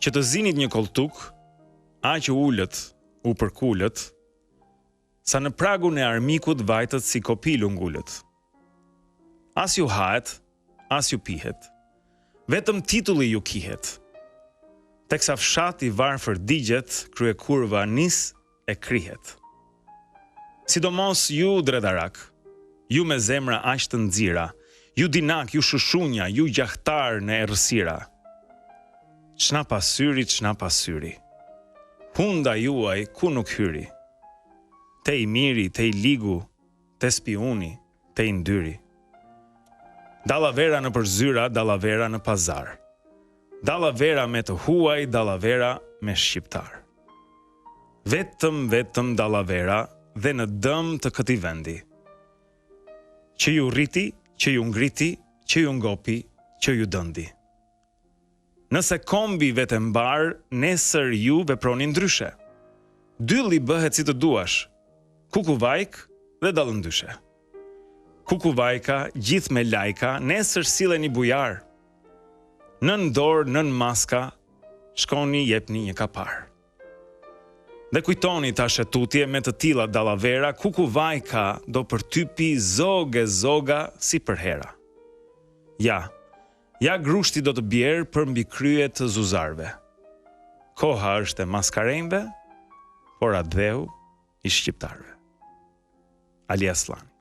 që të zinit një koltuk, a që ullët, u përkullët, sa në pragun e armikut vajtët si kopilu ngullët. As ju hahet, as ju pihet, vetëm titulli ju kihet. Teksa fshati varfër digjet, krye kurva nis e krihet. Sidomos ju dredarak, ju me zemra aq të nxira, ju dinak, ju shushunja, ju gjahtar në errësira. Çna pasyri, hunda juaj ku nuk hyri. Te i miri, te i ligu, te spiuni, te i ndyri. Dallavera në përzyra, dallavera në pazar. Dallavera me të huaj, dallavera me shqiptar. Vetëm dallavera dhe në dëm të këtij vendi. Që ju rriti, që ju ngriti, që ju ngopi, që ju dëndi. Nëse kombi vetë mbar, nesër ju veproni ndryshe. Dylli bëhet si të duash, kukuvajk dhe dallëndyshe. Kukuvajka, gjithë me lajka, nesër silleni bujar. Nën dorë, nën maska, shkoni jepni një kapar. Dhe kujtoni ta shetutje me të tilla dallavera, kukuvajka do përtypi zoga si për hera. Ja grushti do të bjerë për mbi krye të zuzarve. Koha është e maskarejnve, por adheu i shqiptarve. Ali Aslan.